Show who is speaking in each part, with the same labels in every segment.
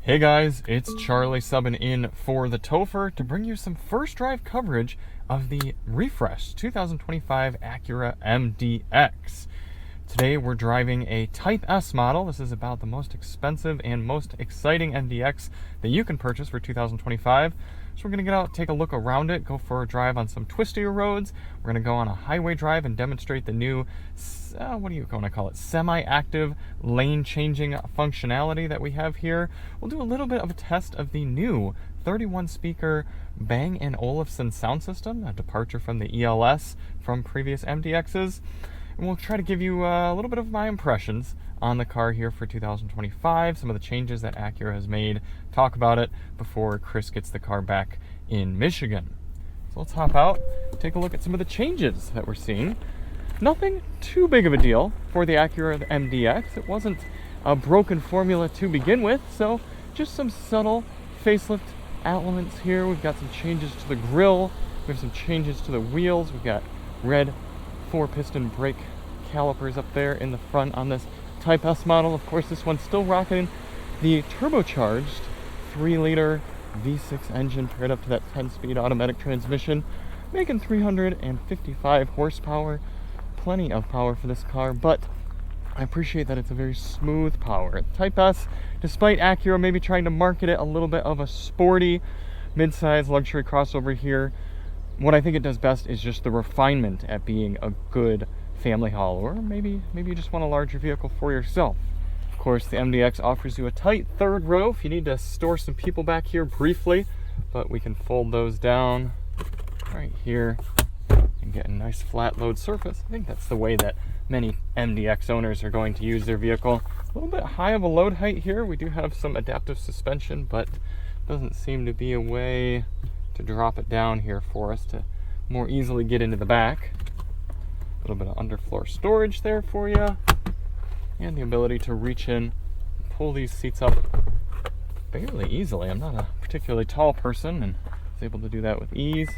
Speaker 1: Hey guys, it's Charlie subbing in for TheTopher to bring you some first drive coverage of the refreshed 2025 Acura MDX. Today we're driving a Type S model. This is about the most expensive and most exciting MDX that you can purchase for 2025. So we're going to get out, take a look around it, go for a drive on some twistier roads. We're going to go on a highway drive and demonstrate the new, what are you going to call it, semi-active lane changing functionality that we have here. We'll do a little bit of a test of the new 31 speaker Bang & Olufsen sound system, a departure from the ELS from previous MDXs. And we'll try to give you a little bit of my impressions on the car here for 2025, some of the changes that Acura has made, talk about it before Chris gets the car back in Michigan. So let's hop out, take a look at some of the changes that we're seeing. Nothing too big of a deal for the Acura MDX. It wasn't a broken formula to begin with, so just some subtle facelift elements here. We've got some changes to the grille, we have some changes to the wheels, we've got red 4-piston brake calipers up there in the front on this Type S model. Of course, this one's still rocking the turbocharged 3-liter V6 engine paired up to that 10-speed automatic transmission, making 355 horsepower. Plenty of power for this car, but I appreciate that it's a very smooth power. Type S, despite Acura maybe trying to market it a little bit of a sporty mid-size luxury crossover here, what I think it does best is just the refinement at being a good family haul, or maybe you just want a larger vehicle for yourself. Of course, the MDX offers you a tight third row if you need to store some people back here briefly, but we can fold those down right here and get a nice flat load surface. I think that's the way that many MDX owners are going to use their vehicle. A little bit high of a load height here. We do have some adaptive suspension, but doesn't seem to be a way to drop it down here for us to more easily get into the back. A little bit of underfloor storage there for you, and the ability to reach in and pull these seats up fairly easily. I'm not a particularly tall person and was able to do that with ease.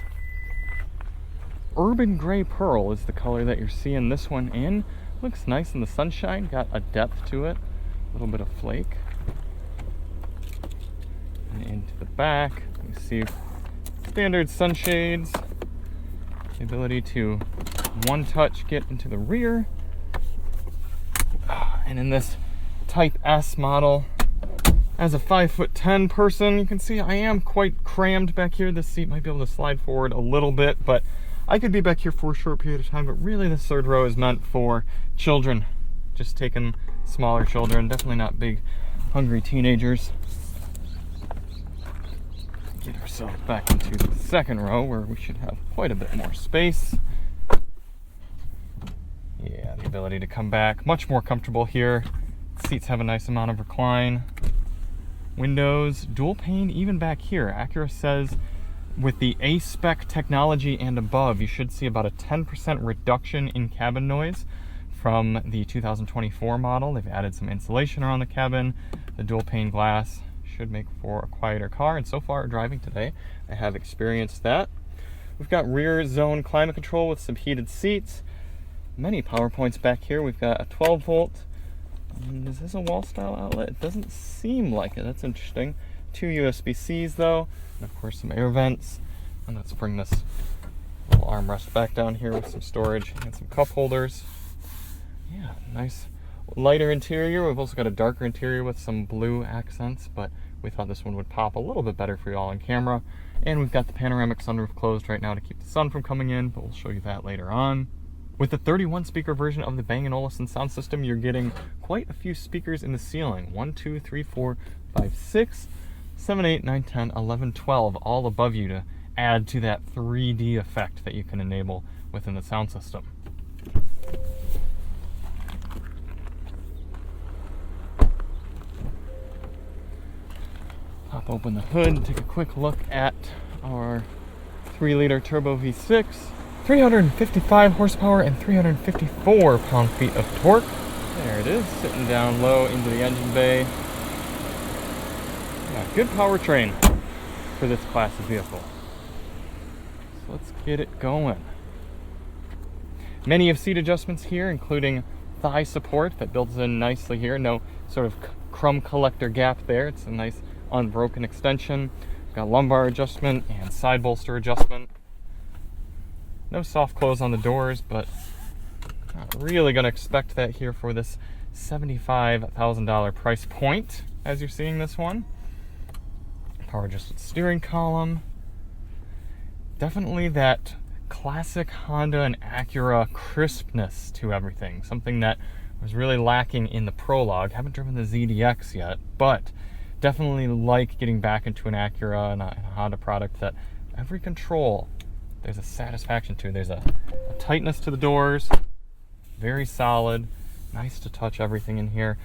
Speaker 1: Urban Gray Pearl is the color that you're seeing this one in. Looks nice in the sunshine, got a depth to it, a little bit of flake. And into the back, you see standard sunshades, the ability to one touch get into the rear. And in this Type S model, as a 5'10" person, you can see I am quite crammed back here. This seat might be able to slide forward a little bit, but I could be back here for a short period of time. But really this third row is meant for children, just taking smaller children, definitely not big hungry teenagers. Get ourselves back into the second row where we should have quite a bit more space. Yeah, the ability to come back, much more comfortable here. Seats have a nice amount of recline. Windows, dual pane even back here. Acura says with the A-Spec technology and above, you should see about a 10% reduction in cabin noise from the 2024 model. They've added some insulation around the cabin. The dual pane glass should make for a quieter car, and so far driving today I have experienced that. We've got rear zone climate control with some heated seats, many power points back here. We've got a 12 volt, is this a wall style outlet? It doesn't seem like it. That's interesting. 2 USB-Cs though, and of course some air vents. And let's bring this little armrest back down here with some storage and some cup holders. Yeah, nice lighter interior. We've also got a darker interior with some blue accents, but we thought this one would pop a little bit better for you all on camera. And we've got the panoramic sunroof closed right now to keep the sun from coming in, but we'll show you that later on. With the 31 speaker version of the Bang & Olufsen sound system, you're getting quite a few speakers in the ceiling. 1, 2, 3, 4, 5, 6, 7, 8, 9, 10, 11, 12, all above you to add to that 3D effect that you can enable within the sound system. Pop open the hood and take a quick look at our 3-liter turbo V6. 355 horsepower and 354 pound-feet of torque. There it is, sitting down low into the engine bay. Yeah, good powertrain for this class of vehicle. So let's get it going. Many of seat adjustments here, including thigh support that builds in nicely here. No sort of crumb collector gap there. It's a nice unbroken extension. We've got lumbar adjustment and side bolster adjustment. No soft close on the doors, but not really going to expect that here for this $75,000 price point as you're seeing this one. Power adjusted steering column. Definitely that classic Honda and Acura crispness to everything. Something that was really lacking in the Prologue. Haven't driven the ZDX yet, but definitely like getting back into an Acura and a Honda product that every control there's a satisfaction to. There's a tightness to the doors, very solid, nice to touch everything in here.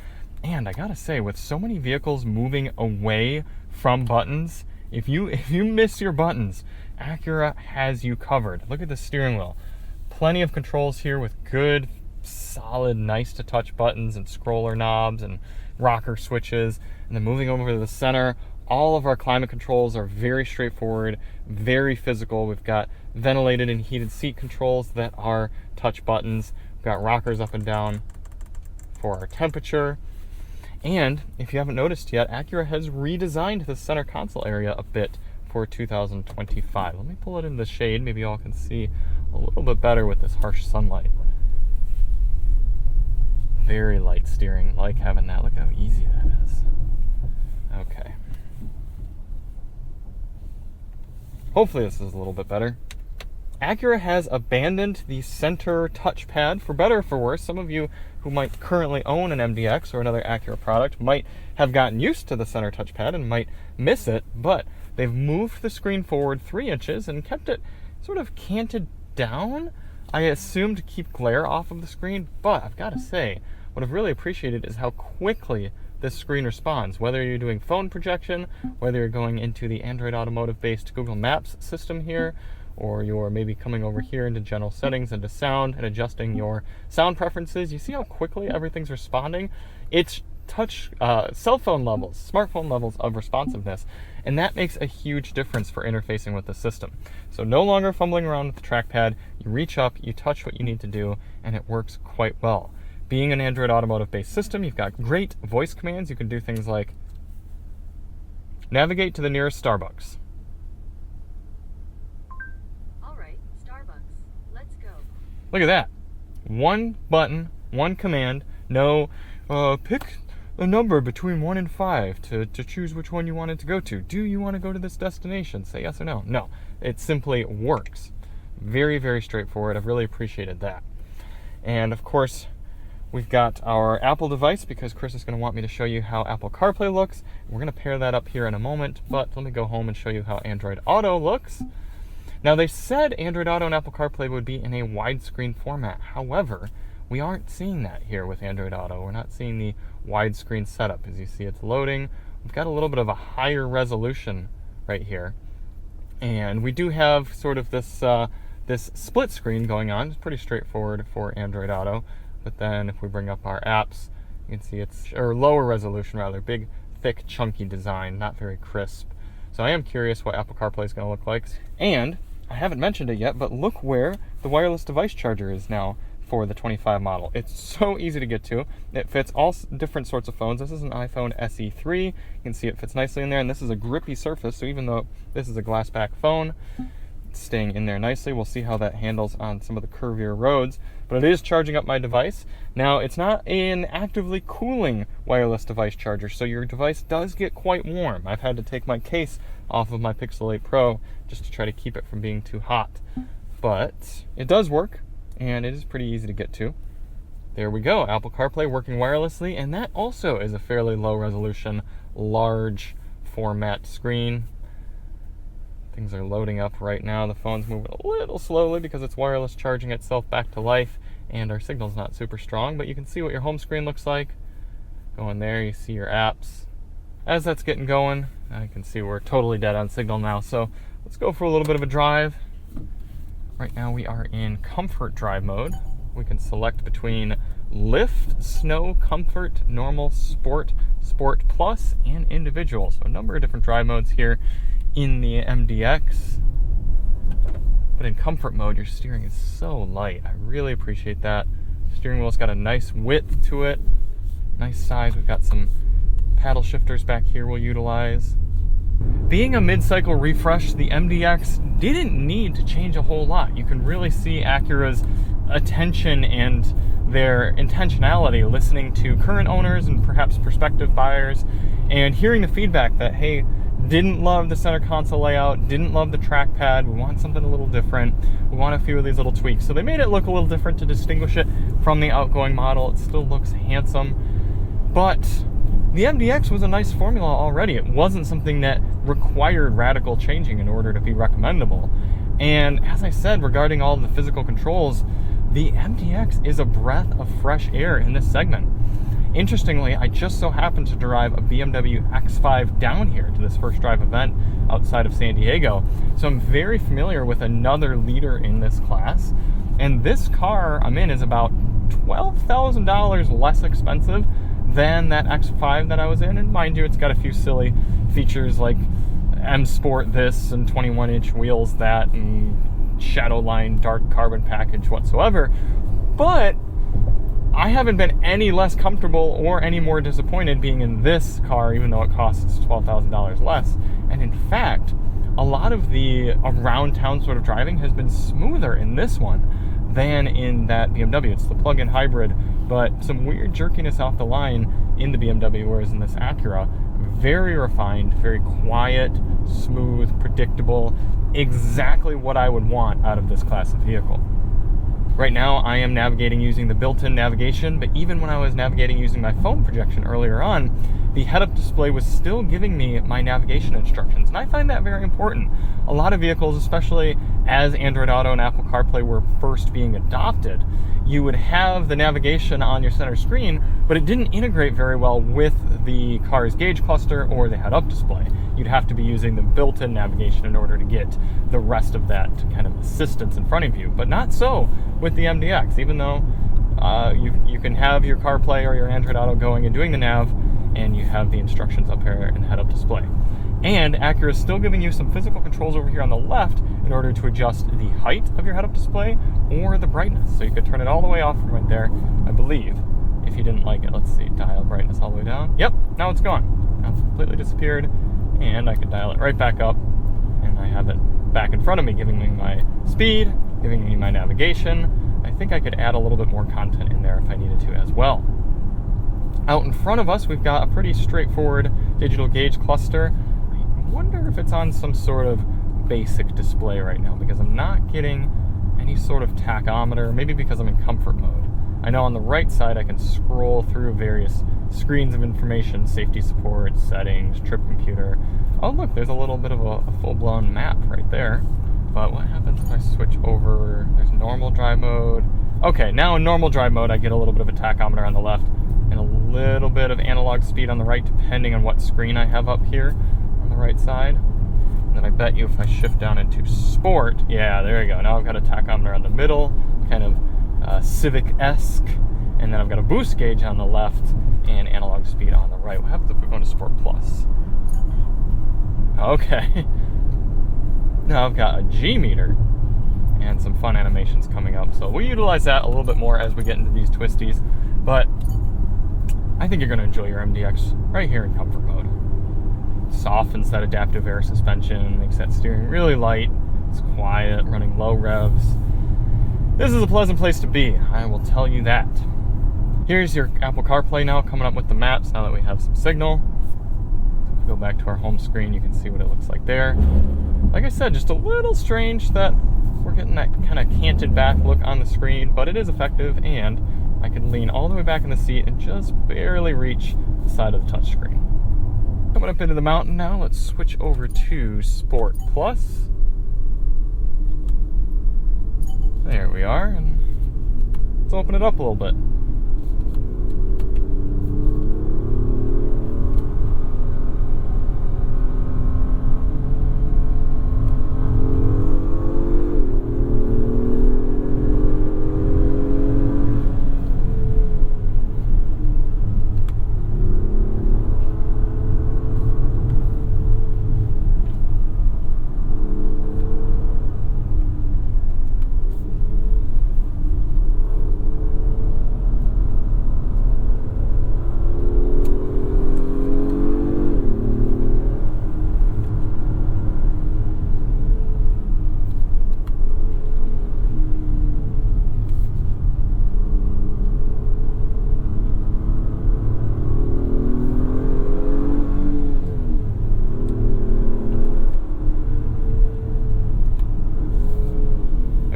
Speaker 1: And I gotta say, with so many vehicles moving away from buttons, if you miss your buttons, Acura has you covered. Look at the steering wheel. Plenty of controls here with good, solid, nice to touch buttons and scroller knobs and rocker switches. And then moving over to the center, all of our climate controls are very straightforward, very physical. We've got ventilated and heated seat controls that are touch buttons. We've got rockers up and down for our temperature. And if you haven't noticed yet, Acura has redesigned the center console area a bit for 2025. Let me pull it in the shade. Maybe y'all can see a little bit better with this harsh sunlight. Very light steering, like having that. Look how easy that is. Okay. Hopefully this is a little bit better. Acura has abandoned the center touchpad, for better or for worse. Some of you who might currently own an MDX or another Acura product might have gotten used to the center touchpad and might miss it, but they've moved the screen forward 3 inches and kept it sort of canted down, I assume to keep glare off of the screen. But I've got to say, what I've really appreciated is how quickly this screen responds. Whether you're doing phone projection, whether you're going into the Android Automotive-based Google Maps system here, or you're maybe coming over here into general settings, into sound, and adjusting your sound preferences, you see how quickly everything's responding? It's touch, cell phone levels, smartphone levels of responsiveness, and that makes a huge difference for interfacing with the system. So no longer fumbling around with the trackpad, you reach up, you touch what you need to do, and it works quite well. Being an Android Automotive-based system, you've got great voice commands. You can do things like navigate to the nearest Starbucks. Look at that. One button, one command, no pick a number between 1 and 5 to choose which one you want it to go to. Do you want to go to this destination? Say yes or no. No, it simply works. Very, very straightforward. I've really appreciated that. And of course, we've got our Apple device because Chris is going to want me to show you how Apple CarPlay looks. We're going to pair that up here in a moment, but let me go home and show you how Android Auto looks. Now, they said Android Auto and Apple CarPlay would be in a widescreen format. However, we aren't seeing that here with Android Auto. We're not seeing the widescreen setup. As you see, it's loading. We've got a little bit of a higher resolution right here. And we do have sort of this this split screen going on. It's pretty straightforward for Android Auto. But then if we bring up our apps, you can see it's, or lower resolution rather, big, thick, chunky design, not very crisp. So I am curious what Apple CarPlay is going to look like. And I haven't mentioned it yet, but look where the wireless device charger is now for the 25 model. It's so easy to get to. It fits all different sorts of phones. This is an iPhone SE3. You can see it fits nicely in there, and this is a grippy surface, so even though this is a glass back phone, it's staying in there nicely. We'll see how that handles on some of the curvier roads, but it is charging up my device. Now, it's not an actively cooling wireless device charger, so your device does get quite warm. I've had to take my case off of my Pixel 8 Pro just to try to keep it from being too hot. But it does work, and it is pretty easy to get to. There we go, Apple CarPlay working wirelessly, and that also is a fairly low resolution, large format screen. Things are loading up right now. The phone's moving a little slowly because it's wireless charging itself back to life, and our signal's not super strong, but you can see what your home screen looks like. Go in there, you see your apps. As that's getting going, I can see we're totally dead on signal now, so let's go for a little bit of a drive. Right now we are in comfort drive mode. We can select between Lift, Snow, Comfort, Normal, Sport, Sport Plus, and Individual. So a number of different drive modes here in the MDX. But in comfort mode, your steering is so light. I really appreciate that. The steering wheel's got a nice width to it, nice size. We've got some paddle shifters back here we'll utilize. Being a mid-cycle refresh, the MDX didn't need to change a whole lot. You can really see Acura's attention and their intentionality listening to current owners and perhaps prospective buyers and hearing the feedback that, hey, didn't love the center console layout, didn't love the trackpad, we want something a little different, we want a few of these little tweaks. So they made it look a little different to distinguish it from the outgoing model. It still looks handsome, but the MDX was a nice formula already. It wasn't something that required radical changing in order to be recommendable. And as I said, regarding all the physical controls, the MDX is a breath of fresh air in this segment. Interestingly, I just so happened to drive a BMW X5 down here to this first drive event outside of San Diego. So I'm very familiar with another leader in this class. And this car I'm in is about $12,000 less expensive than that X5 that I was in. And mind you, it's got a few silly features like M Sport this and 21-inch wheels that and Shadowline dark carbon package whatsoever. But I haven't been any less comfortable or any more disappointed being in this car, even though it costs $12,000 less. And in fact, a lot of the around town sort of driving has been smoother in this one than in that BMW. It's the plug-in hybrid, but some weird jerkiness off the line in the BMW, whereas in this Acura, very refined, very quiet, smooth, predictable, exactly what I would want out of this class of vehicle. Right now, I am navigating using the built-in navigation, but even when I was navigating using my phone projection earlier on, the head-up display was still giving me my navigation instructions, and I find that very important. A lot of vehicles, especially as Android Auto and Apple CarPlay were first being adopted, you would have the navigation on your center screen, but it didn't integrate very well with the car's gauge cluster or the head-up display. You'd have to be using the built-in navigation in order to get the rest of that kind of assistance in front of you, but not so with the MDX. Even though you can have your CarPlay or your Android Auto going and doing the nav, and you have the instructions up here in the head-up display. And Acura is still giving you some physical controls over here on the left in order to adjust the height of your head-up display or the brightness. So you could turn it all the way off from right there, I believe, if you didn't like it. Let's see, dial brightness all the way down. Yep, now it's gone. Now it's completely disappeared, and I can dial it right back up, and I have it back in front of me, giving me my speed, giving me my navigation. I think I could add a little bit more content in there if I needed to as well. Out in front of us, we've got a pretty straightforward digital gauge cluster. I wonder if it's on some sort of basic display right now, because I'm not getting any sort of tachometer, maybe because I'm in comfort mode. I know on the right side I can scroll through various screens of information, safety support, settings, trip computer. Oh look, there's a little bit of a full-blown map right there. But what happens if I switch over? There's normal drive mode. Okay, now in normal drive mode I get a little bit of a tachometer on the left and a little bit of analog speed on the right, depending on what screen I have up here on the right side. And then I bet you if I shift down into sport, yeah, there you go. Now I've got a tachometer on the middle, kind of Civic-esque, and then I've got a boost gauge on the left and analog speed on the right. What happens if we go into Sport Plus? Okay. Now I've got a G meter and some fun animations coming up. So we'll utilize that a little bit more as we get into these twisties. But I think you're going to enjoy your MDX right here in comfort mode. Softens that adaptive air suspension, makes that steering really light. It's quiet, running low revs. This is a pleasant place to be, I will tell you that. Here's your Apple CarPlay now coming up with the maps now that we have some signal. If we go back to our home screen, you can see what it looks like there. Like I said, just a little strange that we're getting that kind of canted back look on the screen, but it is effective, and I can lean all the way back in the seat and just barely reach the side of the touchscreen. Coming up into the mountain now, let's switch over to Sport Plus. There we are, and let's open it up a little bit.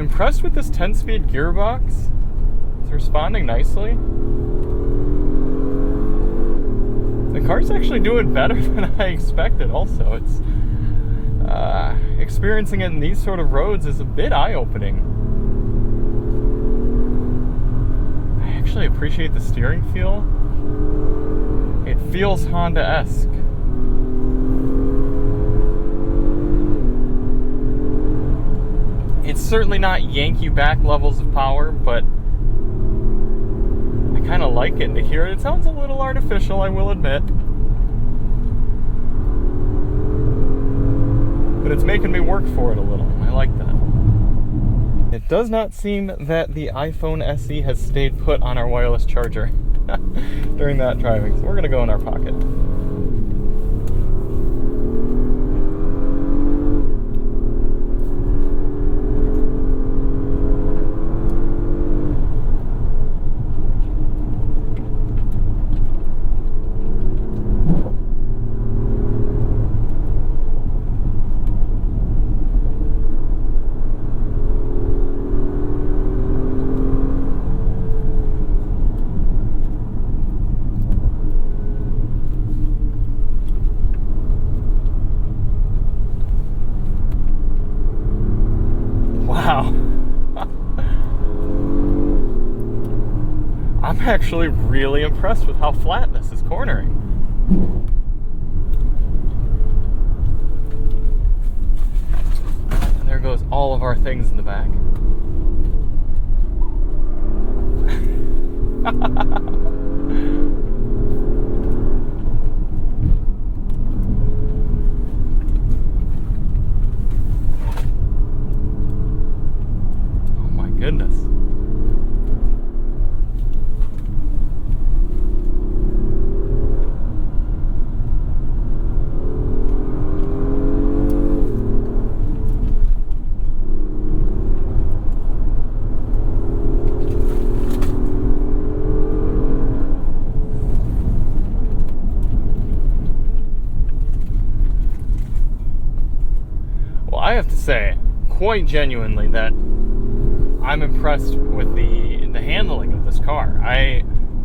Speaker 1: impressed with this 10-speed gearbox. It's responding nicely. The car's actually doing better than I expected also. It's experiencing it in these sort of roads is a bit eye-opening. I actually appreciate the steering feel. It feels Honda-esque. It's certainly not yank you back levels of power, but I kind of like it. To hear it, it sounds a little artificial, I will admit. But it's making me work for it a little. I like that. It does not seem that the iPhone SE has stayed put on our wireless charger during that driving, so we're going to go in our pocket. Wow. I'm actually really impressed with how flat this is cornering. And there goes all of our things in the back. Goodness. Well, I have to say, quite genuinely, that I'm impressed with the handling of this car. I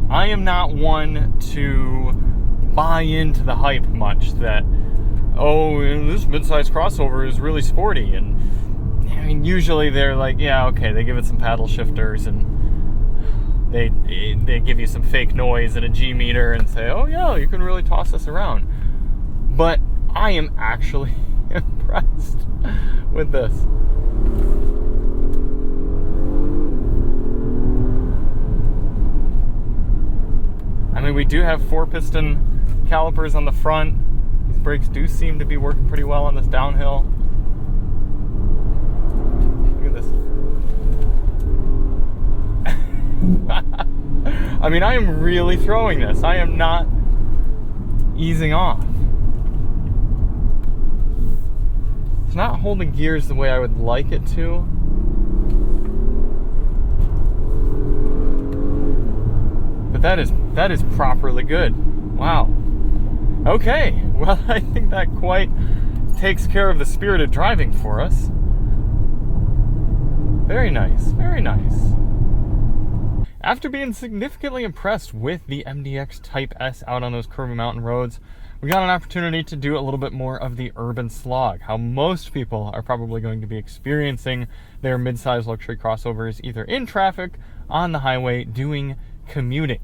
Speaker 1: am not one to buy into the hype much that, oh, this midsize crossover is really sporty. And I mean, usually they're like, yeah, okay, they give it some paddle shifters and they give you some fake noise and a G meter and say, oh yeah, you can really toss this around. But I am actually impressed with this. I mean, we do have 4-piston calipers on the front. These brakes do seem to be working pretty well on this downhill. Look at this. I mean, I am really throwing this. I am not easing off. It's not holding gears the way I would like it to. But that is properly good. Wow. Okay, well, I think that quite takes care of the spirited driving for us. Very nice, very nice. After being significantly impressed with the MDX Type S out on those curvy mountain roads, we got an opportunity to do a little bit more of the urban slog, how most people are probably going to be experiencing their mid-size luxury crossovers either in traffic, on the highway, doing commuting.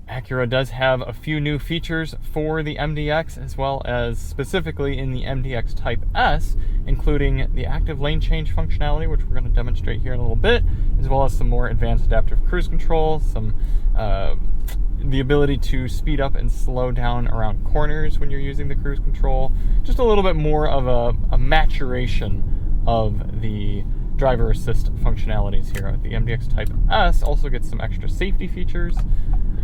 Speaker 1: Acura does have a few new features for the MDX, as well as specifically in the MDX Type S, including the active lane change functionality, which we're going to demonstrate here in a little bit, as well as some more advanced adaptive cruise control, some the ability to speed up and slow down around corners when you're using the cruise control. Just a little bit more of a maturation of the driver assist functionalities here. The MDX Type S also gets some extra safety features.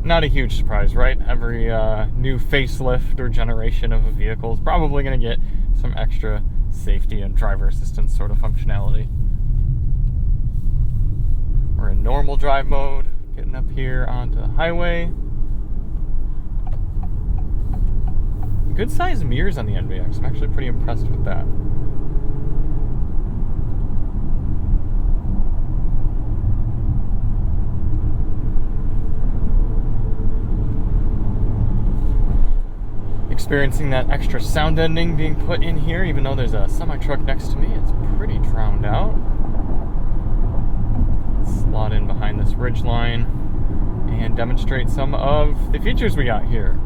Speaker 1: Not a huge surprise, right? Every new facelift or generation of a vehicle is probably going to get some extra safety and driver assistance sort of functionality. We're in normal drive mode, getting up here onto the highway. Good sized mirrors on the MDX. I'm actually pretty impressed with that. experiencing that extra sound deadening being put in here, even though there's a semi-truck next to me. It's pretty drowned out. Let's slot in behind this ridge line and demonstrate some of the features we got here.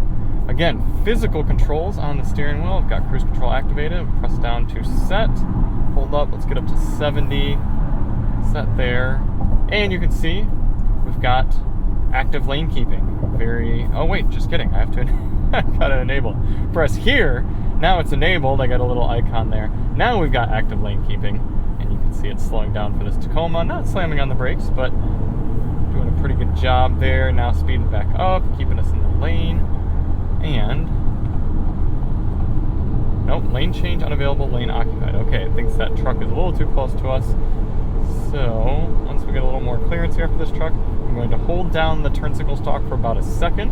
Speaker 1: Again, physical controls on the steering wheel. I've got cruise control activated. Press down to set. Hold up. Let's get up to 70. Set there. And you can see we've got active lane keeping. Oh wait, just kidding. I have to I've got to enable it. Press here. Now it's enabled. I got a little icon there. Now we've got active lane keeping. And you can see it's slowing down for this Tacoma. Not slamming on the brakes, but doing a pretty good job there. Now speeding back up, keeping us in the lane. And nope, lane change unavailable, lane occupied. Okay, it thinks that truck is a little too close to us. So once we get a little more clearance here for this truck, I'm going to hold down the turn signal stalk for about a second.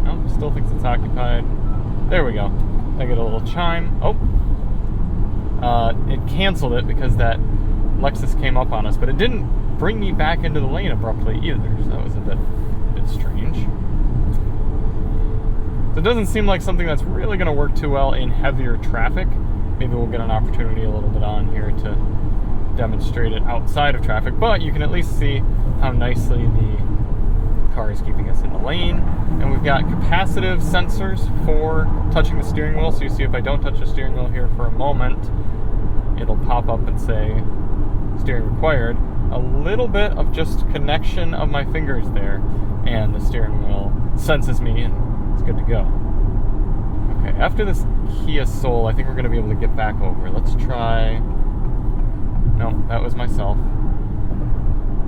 Speaker 1: Nope, still thinks it's occupied. There we go. I get a little chime. Oh, it canceled it because that Lexus came up on us, but it didn't bring me back into the lane abruptly either. So that was a bit strange. So it doesn't seem like something that's really going to work too well in heavier traffic. Maybe we'll get an opportunity a little bit on here to demonstrate it outside of traffic, but you can at least see how nicely the car is keeping us in the lane. And we've got capacitive sensors for touching the steering wheel. So you see if I don't touch the steering wheel here for a moment, it'll pop up and say steering required. A little bit of just connection of my fingers there, and the steering wheel senses me and it's good to go. Okay, after this Kia Soul, I think we're going to be able to get back over. Let's try... No, that was myself.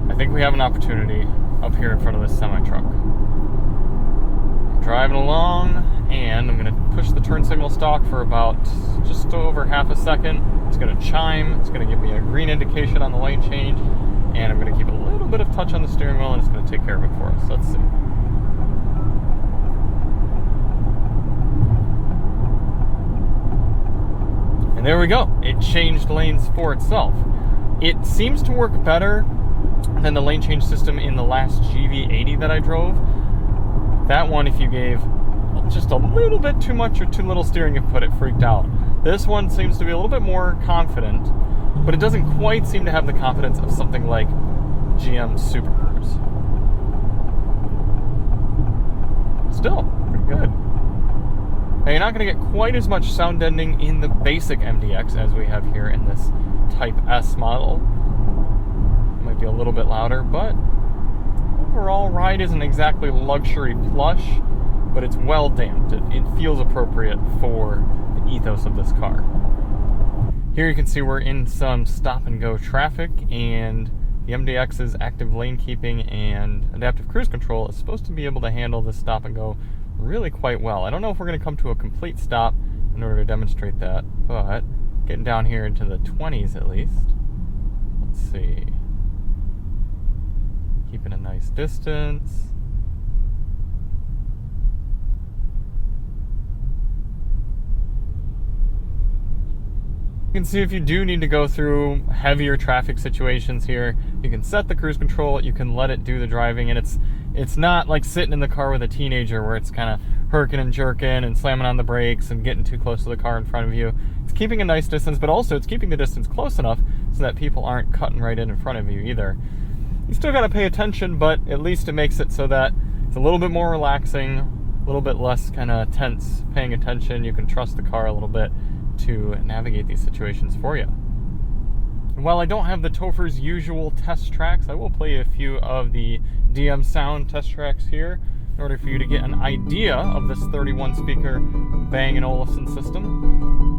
Speaker 1: I think we have an opportunity up here in front of this semi-truck. I'm driving along, and I'm going to push the turn signal stalk for about just over half a second. It's going to chime. It's going to give me a green indication on the lane change, and I'm going to keep a little bit of touch on the steering wheel, and it's going to take care of it for us. Let's see. And there we go. It changed lanes for itself. It seems to work better than the lane change system in the last GV80 that I drove. That one, if you gave just a little bit too much or too little steering input, it freaked out. This one seems to be a little bit more confident, but it doesn't quite seem to have the confidence of something like GM Super Cruise. Still, pretty good. Now, you're not going to get quite as much sound deadening in the basic MDX as we have here in this Type S model. It might be a little bit louder, but overall, ride isn't exactly luxury plush, but it's well damped. It feels appropriate for the ethos of this car. Here you can see we're in some stop-and-go traffic, and the MDX's active lane keeping and adaptive cruise control is supposed to be able to handle this stop-and-go really quite well. I don't know if we're going to come to a complete stop in order to demonstrate that, but getting down here into the 20s at least. Let's see. Keeping a nice distance. You can see if you do need to go through heavier traffic situations here, you can set the cruise control, you can let it do the driving, and it's not like sitting in the car with a teenager where it's kind of herking and jerking and slamming on the brakes and getting too close to the car in front of you. It's keeping a nice distance, but also it's keeping the distance close enough so that people aren't cutting right in front of you either. You still got to pay attention, but at least it makes it so that it's a little bit more relaxing, a little bit less kind of tense paying attention. You can trust the car a little bit to navigate these situations for you. And while I don't have the TheTopher's usual test tracks, I will play a few of the DM Sound test tracks here in order for you to get an idea of this 31 speaker Bang & Olufsen system.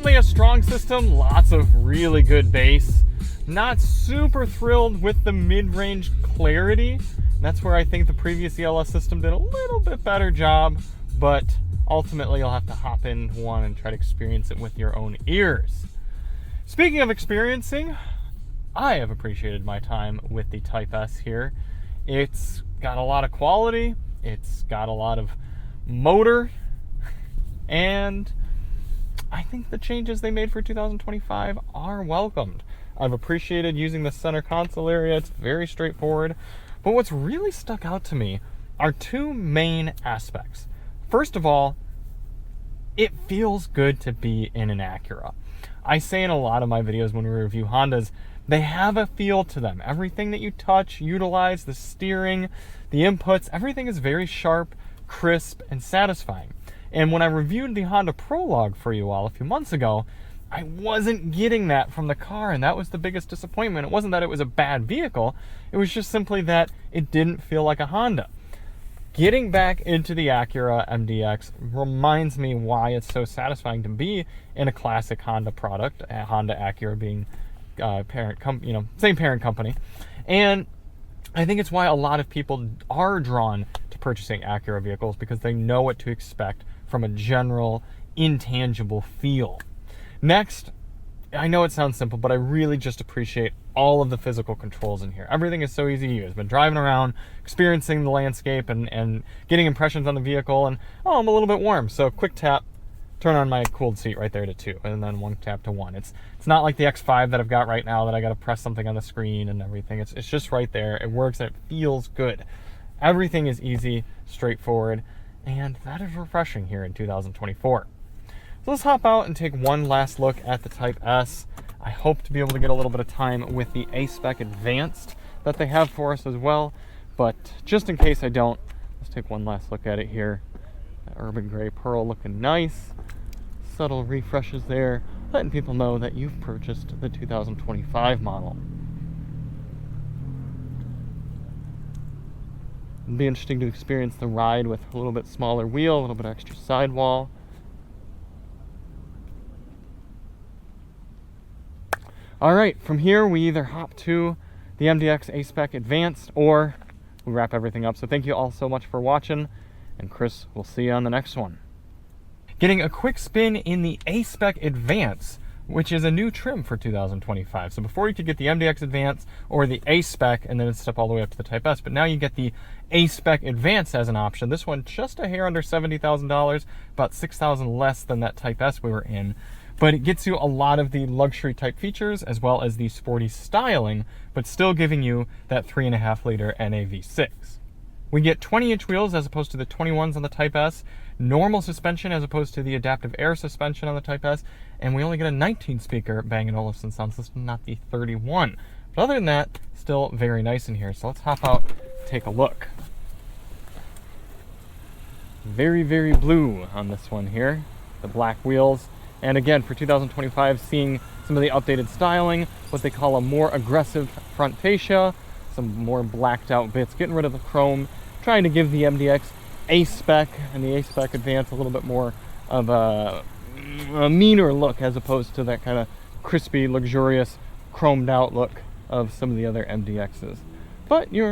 Speaker 1: Certainly a strong system, lots of really good bass. Not super thrilled with the mid-range clarity. That's where I think the previous ELS system did a little bit better job, but ultimately you'll have to hop in one and try to experience it with your own ears. Speaking of experiencing, I have appreciated my time with the Type S here. It's got a lot of quality, it's got a lot of motor, and I think the changes they made for 2025 are welcomed. I've appreciated using the center console area. It's very straightforward. But what's really stuck out to me are two main aspects. First of all, it feels good to be in an Acura. I say in a lot of my videos when we review Hondas, they have a feel to them. Everything that you touch, utilize, the steering, the inputs, everything is very sharp, crisp, and satisfying. And when I reviewed the Honda Prologue for you all a few months ago, I wasn't getting that from the car, and that was the biggest disappointment. It wasn't that it was a bad vehicle, it was just simply that it didn't feel like a Honda. Getting back into the Acura MDX reminds me why it's so satisfying to be in a classic Honda product, Honda Acura being same parent company. And I think it's why a lot of people are drawn to purchasing Acura vehicles, because they know what to expect from a general intangible feel. Next, I know it sounds simple, but I really just appreciate all of the physical controls in here. Everything is so easy to use. I've been driving around, experiencing the landscape, and getting impressions on the vehicle, and I'm a little bit warm, so quick tap, turn on my cooled seat right there to 2, and then one tap to 1. It's not like the X5 that I've got right now that I got to press something on the screen and everything. It's just right there. It works and it feels good. Everything is easy, straightforward, and that is refreshing here in 2024. So let's hop out and take one last look at the Type S. I hope to be able to get a little bit of time with the A-Spec Advanced that they have for us as well, but just in case I don't, let's take one last look at it here. That urban gray pearl looking nice. Subtle refreshes there, letting people know that you've purchased the 2025 model. It'll be interesting to experience the ride with a little bit smaller wheel, a little bit extra sidewall. All right, from here we either hop to the MDX A-Spec Advanced or we wrap everything up. So thank you all so much for watching, and Chris, we'll see you on the next one. Getting a quick spin in the A-Spec Advance, which is a new trim for 2025. So before you could get the MDX Advance or the A-Spec and then step all the way up to the Type S, but now you get the A-Spec Advance as an option. This one just a hair under $70,000, about $6,000 less than that Type S we were in. But it gets you a lot of the luxury type features as well as the sporty styling, but still giving you that 3.5 liter NAV6. We get 20-inch wheels as opposed to the 21s on the Type S, normal suspension as opposed to the adaptive air suspension on the Type S, and we only get a 19-speaker Bang & Olufsen sound system, not the 31. But other than that, still very nice in here. So let's hop out, take a look. Very, very blue on this one here, the black wheels. And again, for 2025, seeing some of the updated styling, what they call a more aggressive front fascia, some more blacked out bits, getting rid of the chrome, trying to give the MDX A-Spec and the A-Spec Advance a little bit more of a meaner look as opposed to that kind of crispy, luxurious, chromed out look of some of the other MDXs. But your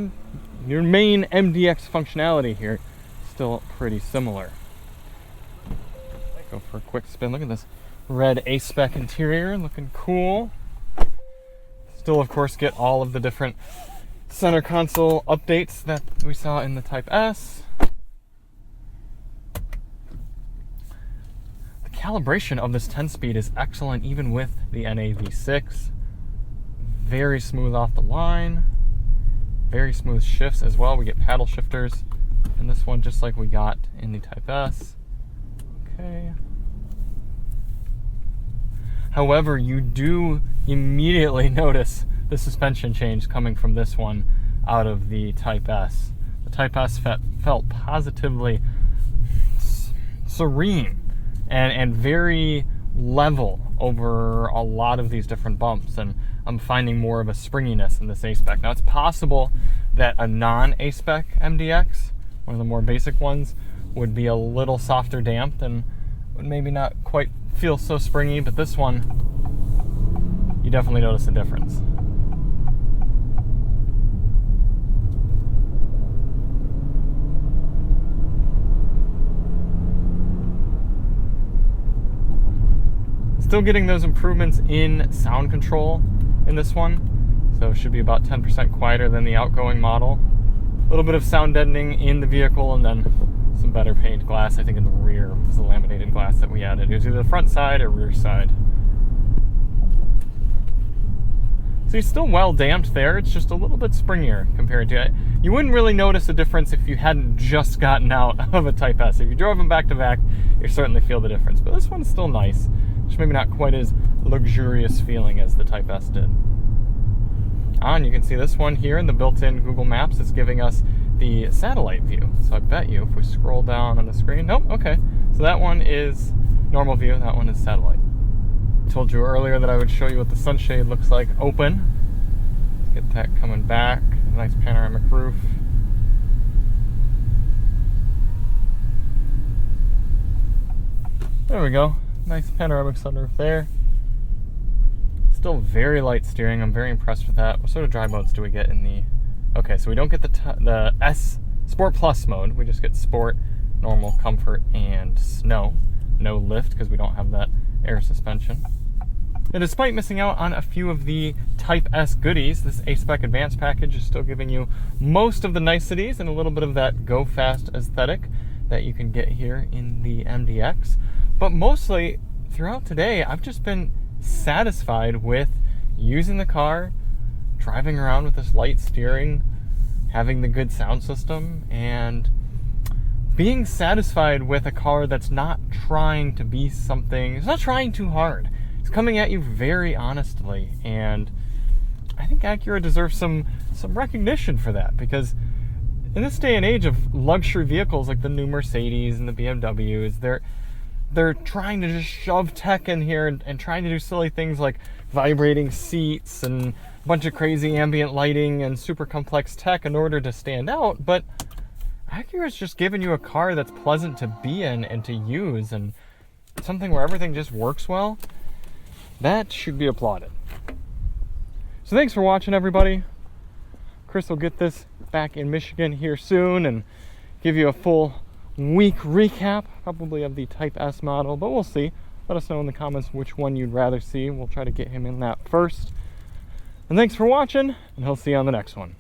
Speaker 1: main MDX functionality here is still pretty similar. Go for a quick spin. Look at this red A-Spec interior, looking cool. Still, of course, get all of the different center console updates that we saw in the Type S. The calibration of this 10-speed is excellent, even with the NAV6. Very smooth off the line. Very smooth shifts as well. We get paddle shifters in this one, just like we got in the Type S. Okay. However, you do immediately notice the suspension change coming from this one out of the Type S. The Type S felt positively serene and very level over a lot of these different bumps, and I'm finding more of a springiness in this A-Spec. Now, it's possible that a non-A-Spec MDX, one of the more basic ones, would be a little softer damped and would maybe not quite feels so springy, but this one, you definitely notice a difference. Still getting those improvements in sound control in this one, so it should be about 10% quieter than the outgoing model. A little bit of sound deadening in the vehicle, and then some better paint glass, I think, in the rear. This is the laminated glass that we added. It was either the front side or rear side. So he's still well damped there, it's just a little bit springier compared to it. You wouldn't really notice a difference if you hadn't just gotten out of a Type S. If you drove them back to back, you certainly feel the difference. But this one's still nice. Just maybe not quite as luxurious feeling as the Type S did. And you can see this one here in the built-in Google Maps is giving us the satellite view. So I bet you if we scroll down on the screen, nope, okay. So that one is normal view, that one is satellite. I told you earlier that I would show you what the sunshade looks like open. Let's get that coming back. Nice panoramic roof. There we go. Nice panoramic sunroof there. Still very light steering. I'm very impressed with that. What sort of drive modes do we get in the... Okay, so we don't get the S Sport Plus mode. We just get Sport, Normal, Comfort, and Snow. No lift because we don't have that air suspension. And despite missing out on a few of the Type S goodies, this A-Spec Advance package is still giving you most of the niceties and a little bit of that go fast aesthetic that you can get here in the MDX. But mostly throughout today, I've just been satisfied with using the car, driving around with this light steering, having the good sound system, and being satisfied with a car that's not trying to be something, it's not trying too hard. It's coming at you very honestly, and I think Acura deserves some recognition for that, because in this day and age of luxury vehicles like the new Mercedes and the BMWs, they're trying to just shove tech in here and trying to do silly things like vibrating seats and a bunch of crazy ambient lighting and super complex tech in order to stand out. But Acura's just giving you a car that's pleasant to be in and to use, and something where everything just works well. That should be applauded. So thanks for watching, everybody. Chris will get this back in Michigan here soon and give you a full week recap, probably of the Type S model, but we'll see. Let us know in the comments which one you'd rather see. We'll try to get him in that first. And thanks for watching, and he'll see you on the next one.